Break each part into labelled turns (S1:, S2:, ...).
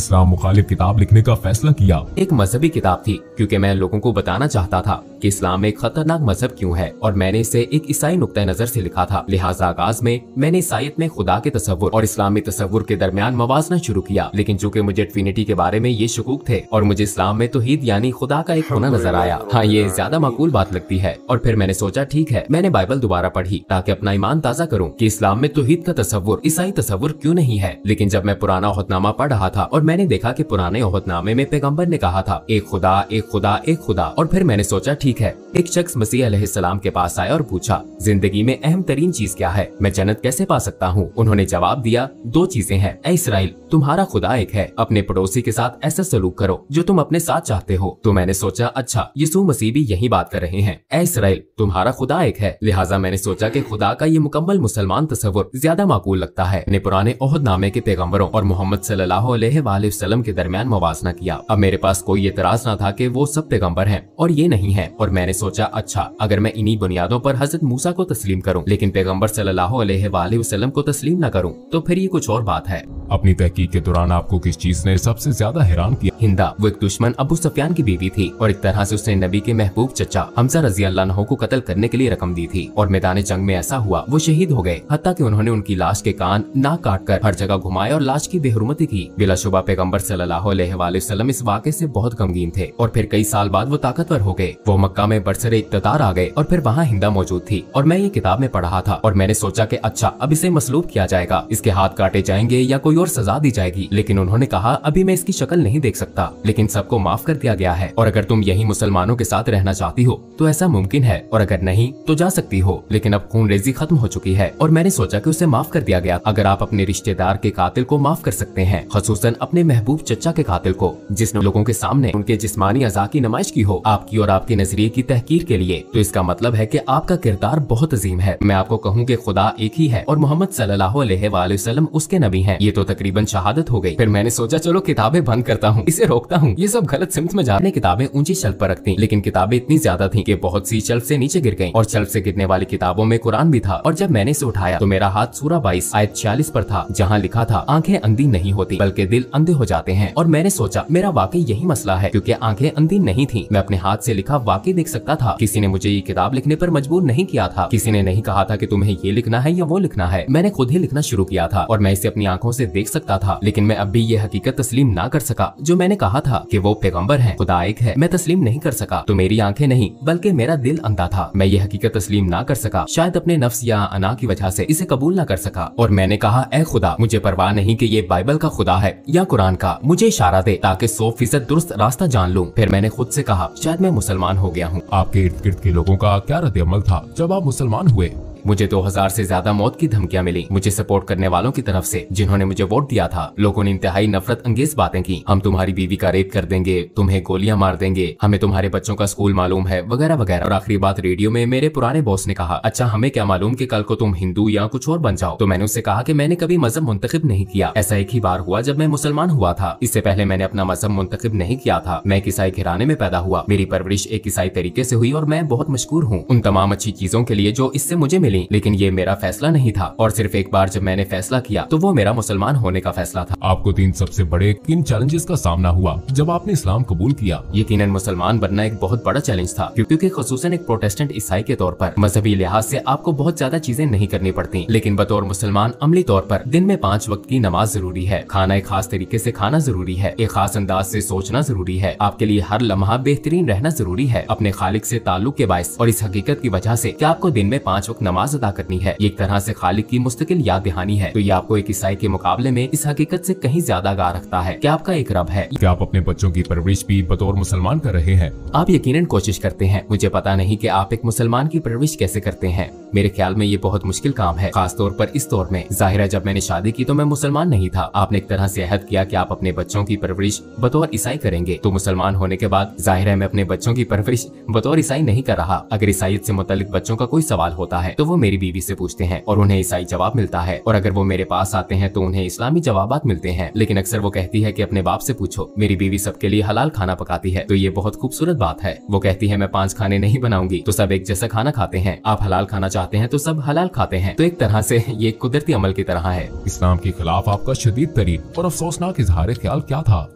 S1: इस्लाम मुखालिफ किताब लिखने का फैसला किया?
S2: एक मजहबी किताब थी क्योंकि मैं लोगों को बताना चाहता था कि इस्लाम एक खतरनाक मजहब क्यों है और मैंने इसे एक ईसाई नुक्ता नजर से लिखा था. लिहाजा आगाज में मैंने ईसाईयत में खुदा के तस्वुर और इस्लामी तस्वुर के दरमियान मवाजना शुरू किया. लेकिन चूंकि मुझे ट्रिनिटी के बारे में ये शकूक थे और मुझे इस्लाम में तौहीद यानी खुदा का एक होना नजर आया, हाँ ये ज्यादा माकूल बात लगती है. और फिर मैंने सोचा ठीक है, मैंने बाइबल दोबारा पढ़ी ताकि अपना ईमान ताज़ा करूं कि इस्लाम में तौहीद का तस्वुर ईसाई तस्वुर क्यों नहीं है. लेकिन जब मैं पुराना ओहदनामा पढ़ रहा था और मैंने देखा कि पुराने ओहदनामे में पैगंबर ने कहा था एक खुदा एक खुदा एक खुदा. और फिर मैंने सोचा ठीक है. एक शख्स मसीह अलैहिस्सलाम के पास आया और पूछा जिंदगी में अहम तरीन चीज क्या है, मैं जन्नत कैसे पा सकता हूँ? उन्होंने जवाब दिया दो चीजें हैं. ए इसराइल, तुम्हारा खुदा एक है, अपने पड़ोसी के साथ ऐसा सलूक करो जो तुम अपने साथ चाहते हो. तो मैंने सोचा अच्छा यीशु मसीह भी यही बात कर रहे हैं. ए इसराइल, तुम्हारा खुदा एक है. लिहाजा मैंने सोचा कि खुदा का ये मुकम्मल मुसलमान तस्वुर ज्यादा माकूल लगता है. मैंने पुराने ओहदनामे के पैगंबरों और मोहम्मद सल्लल्लाहु अलैहि वसल्लम के दरमियान मवाजना किया. अब मेरे पास कोई एतराज न था कि वो सब पैगंबर हैं और ये नहीं है. और मैंने सोचा अच्छा अगर मैं इन्हीं बुनियादों पर हजरत मूसा को तस्लीम करूं लेकिन पैगंबर सल्लल्लाहु अलैहि वसल्लम को तस्लीम न करूं तो फिर ये कुछ और बात है.
S1: अपनी तहकीक के दौरान आपको किस चीज ने सबसे ज्यादा हैरान किया?
S2: हिंदा, वो एक दुश्मन अबू सुफियान की बीवी थी और एक तरह से उसने नबी के महबूब चचा हमजा रजी अल्लाह अन्हु को कत्ल करने के लिए रकम दी थी. और मैदान जंग में ऐसा हुआ वो शहीद हो गए, हत्ता कि उन्होंने उनकी लाश के कान नाक काट कर हर जगह घुमाए और लाश की बेहुरमती की. बिलाशुबा पैगंबर सल्लल्लाहु अलैहि वसल्लम इस वाक़े से बहुत गमगीन थे. और फिर कई साल बाद वो ताकतवर हो गए. वो मक्का में बरसरे इक़्तिदार आ गए और फिर वहाँ हिंदा मौजूद थी और मैं ये किताब में पढ़ा था और मैंने सोचा कि अच्छा अब इसे मसलूब किया जाएगा, इसके हाथ काटे जाएंगे या कोई और सजा दी जाएगी. लेकिन उन्होंने कहा अभी मैं इसकी शक्ल नहीं देख सकता, लेकिन सबको माफ कर दिया गया है और अगर तुम यही मुसलमानों के साथ रहना चाहती हो तो ऐसा मुमकिन है और अगर नहीं तो जा सकती हो. लेकिन अब खून रेजी खत्म हो चुकी है और मैंने सोचा कि उसे माफ कर दिया गया. अगर आप अपने रिश्तेदार के कातिल को माफ कर सकते हैं, खसूसन अपने महबूब चचा के कातिल को जिसने लोगों के सामने उनके जिस्मानी अज़ा की नुमाइश की हो आपकी और आपके नजरिए की तहकीर के लिए, तो इसका मतलब है कि आपका किरदार बहुत अजीम है. मैं आपको कहूँ कि खुदा एक ही है और मोहम्मद सल्लल्लाहु अलैहि वसल्लम उसके नबी हैं, ये तो तकरीबन शहादत हो गई. फिर मैंने सोचा चलो किताबें बंद करता हूँ, इसे रोकता हूँ, ये सब गलत सिमत में जाने. किताबें ऊंची शेल्फ पर रखती लेकिन किताबें इतनी ज्यादा थी कि बहुत सी शेल्फ से नीचे गिर गईं. और शेल्फ से गिरने वाली किताबों में कुरान भी था. और जब मैंने इसे उठाया तो मेरा हाथ सूरा 22 आयत 46 पर था जहाँ लिखा था आंखें अंधी नहीं होती बल्कि दिल अंधे हो जाते हैं. और मैंने सोचा मेरा वाकई यही मसला है क्योंकि आंखें अंधी नहीं थी, मैं अपने हाथ से लिखा वाकई देख सकता था. किसी ने मुझे ये किताब लिखने पर मजबूर नहीं किया था, किसी ने नहीं कहा था कि तुम्हें ये लिखना है या वो लिखना है. मैंने खुद ही लिखना शुरू किया था और मैं इसे अपनी आंखों से देख सकता था. लेकिन मैं अब भी ये हकीकत तस्लीम ना कर सका जो मैंने कहा था कि वो पैगंबर हैं, खुदा एक है. मैं तस्लीम नहीं कर सका तो मेरी आंखें नहीं बल्कि मेरा दिल अंधा था. मैं ये हकीकत तस्लीम ना कर सका, शायद अपने नफ्स या अना की वजह से इसे कबूल ना कर सका. और मैंने कहा ए खुदा, मुझे परवाह नहीं कि ये बाइबल का खुदा है या कुरान का, मुझे इशारा दे ताकि 100% दुरुस्त रास्ता जान लूं. फिर मैंने खुद से कहा शायद मैं मुसलमान हो गया हूँ.
S1: आपके इर्द गिर्द के लोगों का क्या रद्द अमल था जब आप मुसलमान हुए?
S2: मुझे 2000 से ज्यादा मौत की धमकियां मिली मुझे सपोर्ट करने वालों की तरफ से, जिन्होंने मुझे वोट दिया था। लोगों ने इंतहाई नफरत अंगेज बातें की, हम तुम्हारी बीवी का रेप कर देंगे, तुम्हें गोलियां मार देंगे, हमें तुम्हारे बच्चों का स्कूल मालूम है, वगैरह वगैरह। और आखिरी बात रेडियो में मेरे पुराने बॉस ने कहा, अच्छा हमें क्या मालूम कि कल को तुम हिंदू या कुछ और बन जाओ। तो मैंने उससे कहा कि मैंने कभी मजहब मुंतखब नहीं किया, ऐसा एक ही बार हुआ जब मैं मुसलमान हुआ था। इससे पहले मैंने अपना मजहब मुंतखब नहीं किया था। मैं एक ईसाई घराने में पैदा हुआ, मेरी परवरिश एक ईसाई तरीके से हुई और मैं बहुत मशकूर हूँ उन तमाम अच्छी चीजों के लिए जो इससे मुझे मिली। लेकिन ये मेरा फैसला नहीं था, और सिर्फ एक बार जब मैंने फैसला किया तो वो मेरा मुसलमान होने का फैसला था।
S1: आपको 3 सबसे बड़े किन चैलेंजेस का सामना हुआ जब आपने इस्लाम कबूल किया?
S2: यकीनन मुसलमान बनना एक बहुत बड़ा चैलेंज था, क्योंकि खुसूसन एक प्रोटेस्टेंट ईसाई के तौर पर मजहबी लिहाज से आपको बहुत ज्यादा चीजें नहीं करनी पड़ती, लेकिन बतौर मुसलमान अमली तौर पर दिन में 5 वक्त की नमाज जरूरी है, खाना एक खास तरीके से खाना जरूरी है, एक खास अंदाज से सोचना जरूरी है, आपके लिए हर लम्हा बेहतरीन रहना जरूरी है अपने खालिक से ताल्लुक के बायस, और इस हकीकत की वजह से कि आपको दिन में 5 वक्त नमाज अदा करनी है। एक तरह से खालिक की मुस्तकिल याद दहानी है। तो ये आपको एक ईसाई के मुकाबले में इस हकीकत से कहीं ज्यादा आगाह रखता है कि आपका एक रब है।
S1: क्या आप अपने बच्चों की परवरिश भी बतौर मुसलमान कर रहे हैं?
S2: आप यकीनन कोशिश करते हैं। मुझे पता नहीं कि आप एक मुसलमान की परवरिश कैसे करते हैं। मेरे ख्याल में ये बहुत मुश्किल काम है, खास तौर पर इस दौर में। जाहिर है जब मैंने शादी की तो मैं मुसलमान नहीं था। आपने एक तरह से अहद किया कि आप अपने बच्चों की परवरिश बतौर ईसाई करेंगे, तो मुसलमान होने के बाद जाहिर है मैं अपने बच्चों की परवरिश बतौर ईसाई नहीं कर रहा। अगर ईसाईयत से मुतालिक बच्चों का कोई सवाल होता है तो वो मेरी बीवी से पूछते हैं और उन्हें ईसाई जवाब मिलता है, और अगर वो मेरे पास आते हैं तो उन्हें इस्लामी जवाबात मिलते हैं। लेकिन अक्सर वो कहती है कि अपने बाप से पूछो। मेरी बीवी सबके लिए हलाल खाना पकाती है, तो ये बहुत खूबसूरत बात है। वो कहती है मैं 5 खाने नहीं बनाऊंगी तो सब एक जैसा खाना खाते हैं। आप हलाल खाना चाहते हैं तो सब हलाल खाते हैं। तो एक तरह से ये कुदरती अमल की तरह है।
S1: इस्लाम के खिलाफ आपका शदीद तरीन और अफसोसनाक इजहार ख्याल क्या था?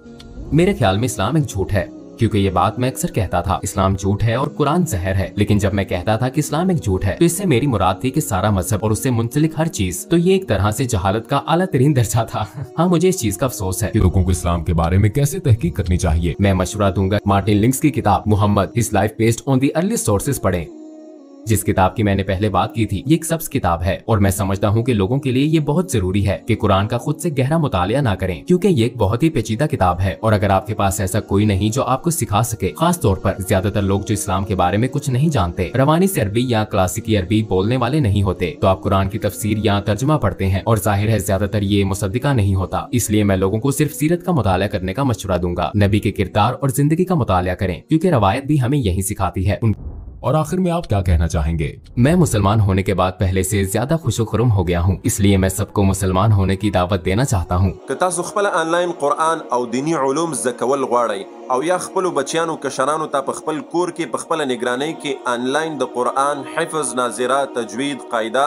S2: मेरे ख्याल में इस्लाम एक झूठ है, क्योंकि ये बात मैं अक्सर कहता था, इस्लाम झूठ है और कुरान जहर है। लेकिन जब मैं कहता था कि इस्लाम एक झूठ है तो इससे मेरी मुराद थी कि सारा मजहब और उससे मुंसलिक हर चीज। तो ये एक तरह से जहालत का आला तरीन दर्जा था। हाँ, मुझे इस चीज का अफसोस है।
S1: लोगों को इस्लाम के बारे में कैसे तहकीक करनी चाहिए?
S2: मैं मशवरा दूंगा मार्टिन लिंक्स की किताब Muhammad his life based on the early sources पढ़ें। जिस किताब की मैंने पहले बात की थी ये एक सब्ज किताब है, और मैं समझता हूँ कि लोगों के लिए ये बहुत जरूरी है कि कुरान का खुद से गहरा मुतालिया ना करें, क्योंकि ये एक बहुत ही पेचीदा किताब है। और अगर आपके पास ऐसा कोई नहीं जो आपको सिखा सके, खास तौर पर ज्यादातर लोग जो इस्लाम के बारे में कुछ नहीं जानते, रवानी से अरबी या क्लासिकी अरबी बोलने वाले नहीं होते, तो आप कुरान की तफसीर या तर्जुमा पढ़ते हैं, और जाहिर है ज्यादातर ये मुसद्दिका नहीं होता। इसलिए मैं लोगों को सिर्फ सीरत का मुतालिया करने का मशवरा दूंगा। नबी के किरदार और जिंदगी का मुतालिया करें, क्योंकि रवायत भी हमें यही सिखाती है।
S1: और आखिर में आप क्या कहना चाहेंगे?
S2: मैं मुसलमान होने के बाद पहले से ज्यादा खुशो-खुर्म हो गया हूँ, इसलिए मैं सबको मुसलमान होने की दावत देना चाहता हूँ।
S3: तासु खपल ऑनलाइन कुरान और दीनी उलूम ज़कवल गवाड़ी और या खपल बच्चियानों कशरानों ता खपल कोर के खपल निगरानी के ऑनलाइन द कुरान हिफ्ज नाज़िरा तजवीद कायदा